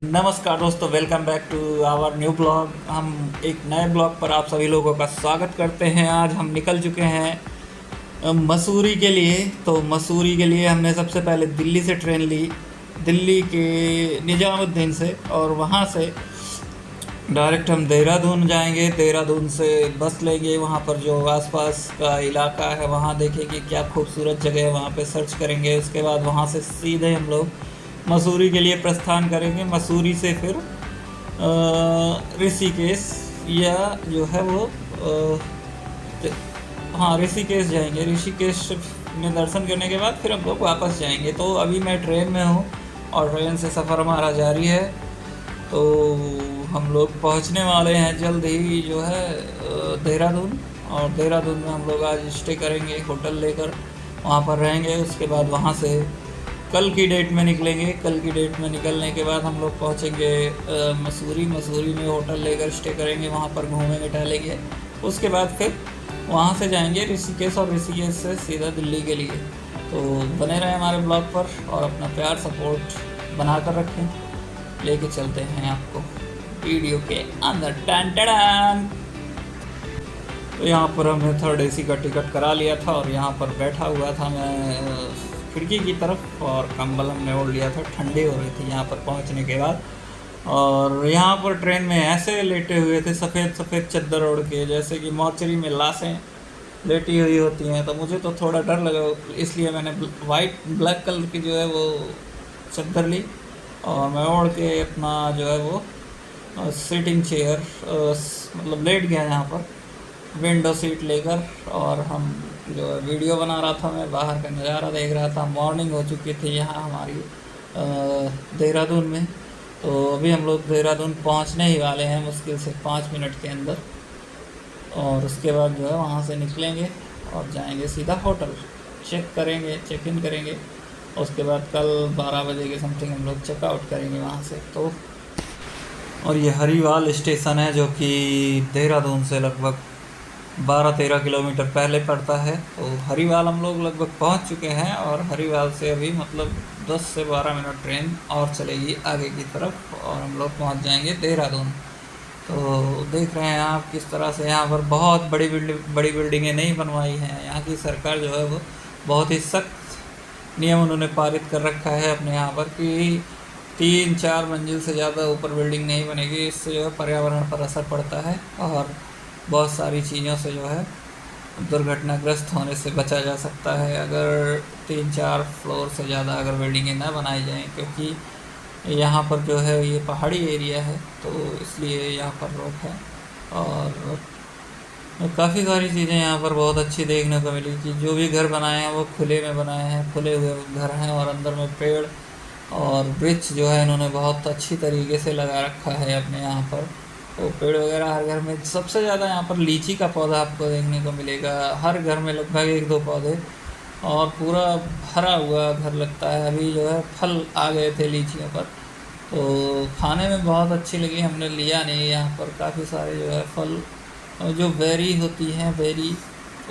नमस्कार दोस्तों, welcome back to our new blog. हम एक नए ब्लॉग पर आप सभी लोगों का स्वागत करते हैं। आज हम निकल चुके हैं मसूरी के लिए। तो मसूरी के लिए हमने सबसे पहले दिल्ली से ट्रेन ली, दिल्ली के निजामुद्दीन से, और वहाँ से डायरेक्ट हम देहरादून जाएंगे। देहरादून से बस लेंगे, वहाँ पर जो आसपास का इलाका है वहाँ देखेंगे क्या खूबसूरत जगह है, वहाँ पे सर्च करेंगे। उसके बाद वहाँ से सीधे हम लोग मसूरी के लिए प्रस्थान करेंगे। मसूरी से फिर ऋषिकेश या जो है वो हाँ, ऋषिकेश जाएंगे। ऋषिकेश में दर्शन करने के बाद फिर हम लोग वापस जाएंगे। तो अभी मैं ट्रेन में हूँ और ट्रेन से सफ़र हमारा जारी है। तो हम लोग पहुँचने वाले हैं जल्द ही जो है देहरादून। और देहरादून में हम लोग आज स्टे करेंगे, होटल लेकर वहाँ पर रहेंगे। उसके बाद वहाँ से कल की डेट में निकलेंगे। कल की डेट में निकलने के बाद हम लोग पहुँचेंगे मसूरी। मसूरी में होटल लेकर स्टे करेंगे, वहाँ पर घूमेंगे टहलेंगे। उसके बाद फिर वहाँ से जाएंगे ऋषिकेश, और ऋषिकेश से सीधा दिल्ली के लिए। तो बने रहें हमारे ब्लॉग पर और अपना प्यार सपोर्ट बना कर रखें। लेके चलते हैं आपको वीडियो के अंदर। टन टन। तो यहाँ पर हमने थर्ड एसी का टिकट करा लिया था और यहाँ पर बैठा हुआ था मैं खिड़की की तरफ, और कंबल हमने ओढ़ लिया था, ठंडी हो रही थी यहाँ पर पहुँचने के बाद। और यहाँ पर ट्रेन में ऐसे लेटे हुए थे सफ़ेद सफ़ेद चादर ओढ़ के, जैसे कि मॉर्चरी में लाशें लेटी हुई होती हैं। तो मुझे तो थोड़ा डर लगा, इसलिए मैंने वाइट ब्लैक कलर की जो है वो चादर ली और मैं ओढ़ के अपना जो है वो सीटिंग चेयर मतलब लेट गया यहाँ पर, विंडो सीट लेकर। और हम जो है वीडियो बना रहा था, मैं बाहर का नज़ारा देख रहा था। मॉर्निंग हो चुकी थी यहाँ हमारी देहरादून में। तो अभी हम लोग देहरादून पहुँचने ही वाले हैं, मुश्किल से 5 मिनट के अंदर। और उसके बाद जो है वहाँ से निकलेंगे और जाएंगे सीधा होटल, चेक करेंगे, चेक इन करेंगे। उसके बाद कल 12 बजे के समथिंग हम लोग चेकआउट करेंगे वहाँ से। तो और ये हरिवाल स्टेशन है जो कि देहरादून से लगभग 12-13 किलोमीटर पहले पड़ता है। तो हरिवाल हम लोग लगभग पहुंच चुके हैं, और हरिवाल से अभी मतलब 10 से 12 मिनट ट्रेन और चलेगी आगे की तरफ और हम लोग पहुंच जाएंगे देहरादून। तो देख रहे हैं आप किस तरह से यहाँ पर बहुत बड़ी बिल्डिंगें नहीं बनवाई हैं। यहाँ की सरकार जो है वो बहुत ही सख्त नियम उन्होंने पारित कर रखा है अपने यहाँ पर कि 3-4 मंजिल से ज़्यादा ऊपर बिल्डिंग नहीं बनेगी। इससे जो है पर्यावरण पर असर पड़ता है और बहुत सारी चीज़ों से जो है दुर्घटनाग्रस्त होने से बचा जा सकता है अगर 3-4 फ्लोर से ज़्यादा अगर बिल्डिंगें ना बनाई जाएं, क्योंकि यहाँ पर जो है ये पहाड़ी एरिया है, तो इसलिए यहाँ पर रोक है। और काफ़ी सारी चीज़ें यहाँ पर बहुत अच्छी देखने को मिली कि जो भी घर बनाए हैं वो खुले में बनाए हैं, खुले हुए घर हैं, और अंदर में पेड़ और वृक्ष जो है इन्होंने बहुत अच्छी तरीके से लगा रखा है अपने यहाँ पर। तो पेड़ वगैरह हर घर में, सबसे ज़्यादा यहाँ पर लीची का पौधा आपको देखने को मिलेगा, हर घर में लगभग 1-2 पौधे, और पूरा भरा हुआ घर लगता है। अभी जो है फल आ गए थे लीचियों पर, तो खाने में बहुत अच्छी लगी, हमने लिया नहीं। यहाँ पर काफ़ी सारे जो है फल, जो बेरी होती हैं, बेरी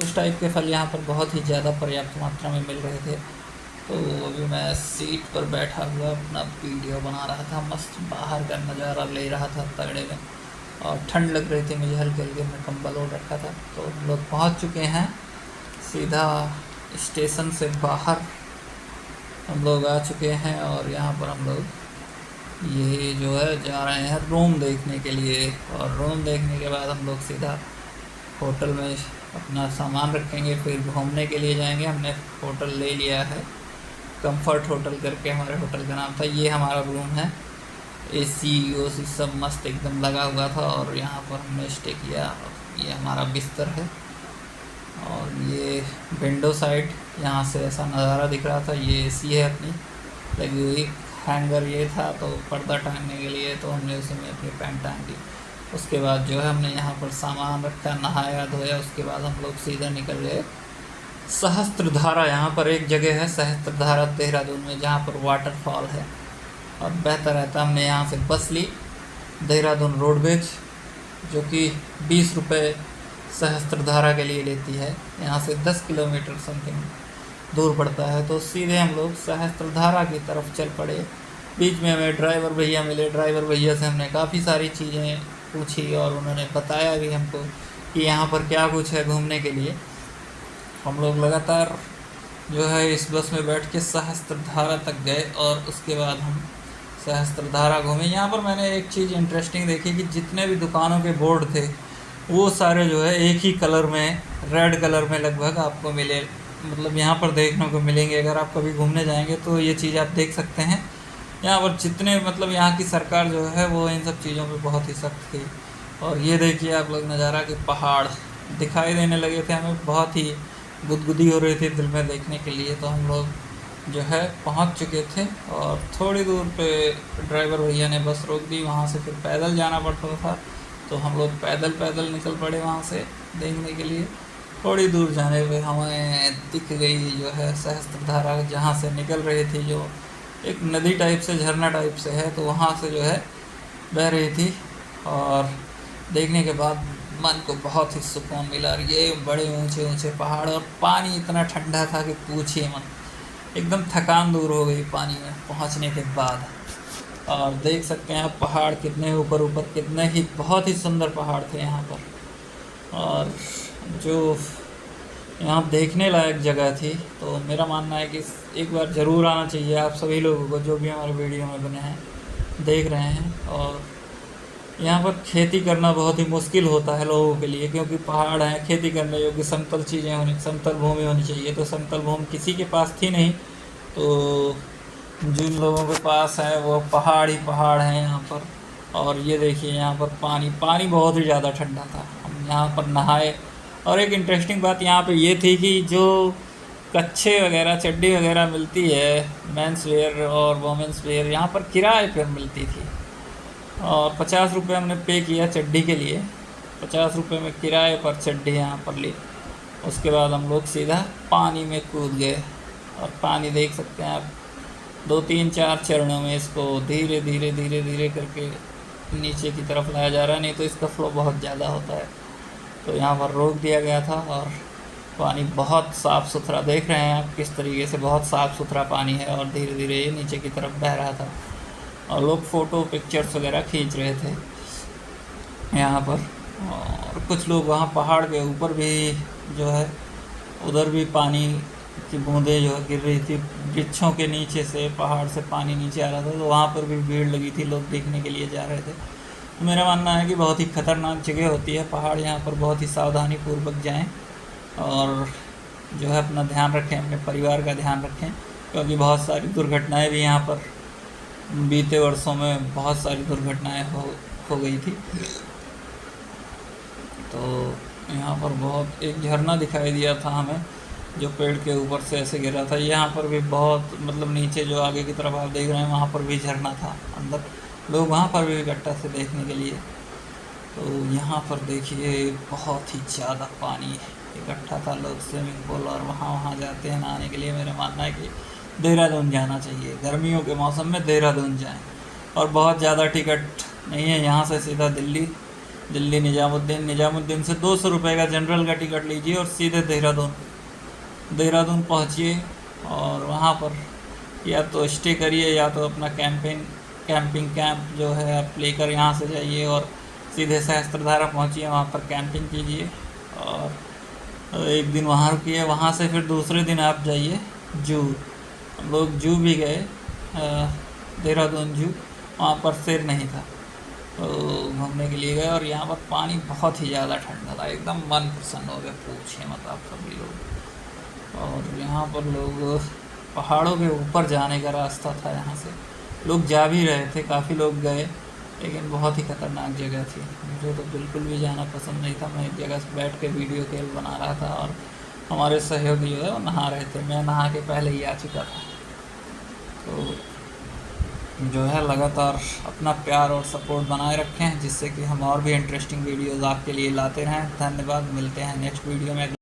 उस टाइप के फल यहाँ पर बहुत ही ज़्यादा पर्याप्त मात्रा में मिल रहे थे। तो अभी मैं सीट पर बैठा हुआ अपना वीडियो बना रहा था, मस्त बाहर का नज़ारा ले रहा था तगड़े में, और ठंड लग रही थी मुझे हल्के हल्के, मैं कंबल ओढ़ रखा था। तो हम लोग पहुँच चुके हैं, सीधा स्टेशन से बाहर हम लोग आ चुके हैं। और यहाँ पर हम लोग ये जो है जा रहे हैं रूम देखने के लिए, और रूम देखने के बाद हम लोग सीधा होटल में अपना सामान रखेंगे, फिर घूमने के लिए जाएंगे। हमने होटल ले लिया है, कंफर्ट होटल करके हमारे होटल का नाम था। ये हमारा रूम है, एसी ओसी सब मस्त एकदम लगा हुआ था, और यहाँ पर हमने स्टे किया। ये हमारा बिस्तर है, और ये विंडो साइड यहाँ से ऐसा नज़ारा दिख रहा था। ये एसी है अपनी लगी हुई, हैंगर ये था तो पर्दा टांगने के लिए, तो हमने उसी में अपनी पैंट टांग दी। उसके बाद जो है हमने यहाँ पर सामान रखा, नहाया धोया। उसके बाद हम लोग सीधा निकल गए सहस्त्रधारा। यहाँ पर एक जगह है सहस्त्रधारा देहरादून में, जहाँ पर वाटरफॉल है और बहता रहता। हमने यहाँ से बस ली, देहरादून रोडवेज, जो कि 20 रुपये सहस्त्रधारा के लिए लेती है। यहाँ से 10 किलोमीटर समथिंग दूर पड़ता है। तो सीधे हम लोग सहस्त्रधारा की तरफ चल पड़े, बीच में हमें ड्राइवर भैया मिले। ड्राइवर भैया से हमने काफ़ी सारी चीज़ें पूछी और उन्होंने बताया भी हमको कि यहाँ पर क्या कुछ है घूमने के लिए। हम लोग लगातार जो है इस बस में बैठ के सहस्त्रधारा तक गए और उसके बाद हम सहस्त्रधारा घूमे। यहाँ पर मैंने एक चीज़ इंटरेस्टिंग देखी कि जितने भी दुकानों के बोर्ड थे वो सारे जो है एक ही कलर में, रेड कलर में लगभग आपको मिले, मतलब यहाँ पर देखने को मिलेंगे। अगर आप कभी घूमने जाएंगे तो ये चीज़ आप देख सकते हैं। यहाँ पर जितने मतलब यहाँ की सरकार जो है वो इन सब चीज़ों पे बहुत ही सख्त थी। और ये देखिए आप लोग नज़ारा कि पहाड़ दिखाई देने लगे थे हमें, बहुत ही गुदगुदी हो रही थी दिल में देखने के लिए। तो हम लोग जो है पहुँच चुके थे और थोड़ी दूर पे ड्राइवर भैया ने बस रोक दी। वहाँ से फिर पैदल जाना पड़ता था, तो हम लोग पैदल निकल पड़े वहाँ से देखने के लिए। थोड़ी दूर जाने पे हमें दिख गई जो है सहस्त्रधारा, जहाँ से निकल रही थी, जो एक नदी टाइप से, झरना टाइप से है, तो वहाँ से जो है बह रही थी। और देखने के बाद मन को बहुत ही सुकून मिला। और ये बड़े ऊंचे ऊंचे पहाड़ और पानी इतना ठंडा था कि पूछिए मत, एकदम थकान दूर हो गई पानी में पहुंचने के बाद। और देख सकते हैं आप पहाड़ कितने ऊपर ऊपर, कितने ही बहुत ही सुंदर पहाड़ थे यहाँ पर। और जो यहाँ देखने लायक जगह थी, तो मेरा मानना है कि एक बार ज़रूर आना चाहिए आप सभी लोगों को, जो भी हमारे वीडियो में बने हैं देख रहे हैं। और यहाँ पर खेती करना बहुत ही मुश्किल होता है लोगों के लिए, क्योंकि पहाड़ हैं, खेती करने योग्य समतल चीज़ें होनी, समतल भूमि होनी चाहिए। तो समतल भूमि किसी के पास थी नहीं, तो जिन लोगों के पास है वो पहाड़ ही पहाड़ हैं यहाँ पर। और ये देखिए यहाँ पर पानी बहुत ही ज़्यादा ठंडा था, हम यहाँ पर नहाए। और एक इंटरेस्टिंग बात यहाँ पे ये थी कि जो कच्छे वगैरह, चड्डी वगैरह मिलती है, मेंस वेयर और वोमेंस वेयर, यहाँ पर किराए पर मिलती थी। और 50 रुपये हमने पे किया चड्डी के लिए, 50 रुपये में किराए पर चड्डी यहाँ पर ली। उसके बाद हम लोग सीधा पानी में कूद गए। और पानी देख सकते हैं आप, 2-3-4 चरणों में इसको धीरे धीरे करके नीचे की तरफ लाया जा रहा है, नहीं तो इसका फ्लो बहुत ज़्यादा होता है। तो यहाँ पर रोक दिया गया था। और पानी बहुत साफ़ सुथरा, देख रहे हैं आप किस तरीके से बहुत साफ़ सुथरा पानी है, और धीरे धीरे ये नीचे की तरफ बह रहा था। और लोग फ़ोटो पिक्चर्स वगैरह खींच रहे थे यहाँ पर। और कुछ लोग वहाँ पहाड़ के ऊपर भी जो है, उधर भी पानी की बूंदें जो गिर रही थी वृक्षों के नीचे से, पहाड़ से पानी नीचे आ रहा था, तो वहाँ पर भी भीड़ लगी थी, लोग देखने के लिए जा रहे थे। तो मेरा मानना है कि बहुत ही ख़तरनाक जगह होती है पहाड़, यहाँ पर बहुत ही सावधानी पूर्वक जाएं और जो है अपना ध्यान रखें, अपने परिवार का ध्यान रखें, क्योंकि बहुत सारी दुर्घटनाएं भी यहाँ पर बीते वर्षों में बहुत सारी दुर्घटनाएं हो गई थी। तो यहाँ पर बहुत एक झरना दिखाई दिया था हमें, जो पेड़ के ऊपर से ऐसे गिरा था। यहाँ पर भी बहुत, मतलब नीचे जो आगे की तरफ आप देख रहे हैं वहाँ पर भी झरना था, अंदर लोग वहाँ पर भी इकट्ठा थे देखने के लिए। तो यहाँ पर देखिए बहुत ही ज़्यादा पानी इकट्ठा था, लोग स्विमिंग पूल और वहाँ जाते हैं नहाने के लिए। मेरा मानना है कि देहरादून जाना चाहिए, गर्मियों के मौसम में देहरादून जाएं। और बहुत ज़्यादा टिकट नहीं है, यहाँ से सीधा दिल्ली निजामुद्दीन से 200 रुपये का जनरल का टिकट लीजिए और सीधे देहरादून पहुँचिए। और वहाँ पर या तो स्टे करिए या तो अपना कैंपिंग कैंप जो है आप लेकर यहाँ से जाइए और सीधे सहस्त्रधारा पहुँचिए, वहाँ पर कैंपिंग कीजिए और एक दिन वहाँ रुकिए। वहाँ से फिर दूसरे दिन आप जाइए जू। हम लोग जू भी गए, देहरादून जू, वहाँ पर शेर नहीं था, तो घूमने के लिए गए। और यहाँ पर पानी बहुत ही ज़्यादा ठंडा था, एकदम मन प्रसन्न हो गया, पूछिए मत आप सभी लोग। और यहाँ पर लोग पहाड़ों के ऊपर जाने का रास्ता था, यहाँ से लोग जा भी रहे थे, काफ़ी लोग गए, लेकिन बहुत ही ख़तरनाक जगह थी। मुझे तो बिल्कुल भी जाना पसंद नहीं था। मैं एक जगह से बैठ के वीडियो केवल बना रहा था और हमारे सहयोगी जो है वो नहा रहे थे, मैं नहा के पहले ही आ चुका था। तो जो है लगातार अपना प्यार और सपोर्ट बनाए रखें, जिससे कि हम और भी इंटरेस्टिंग वीडियोज़ आपके लिए लाते रहें। धन्यवाद, मिलते हैं नेक्स्ट वीडियो में।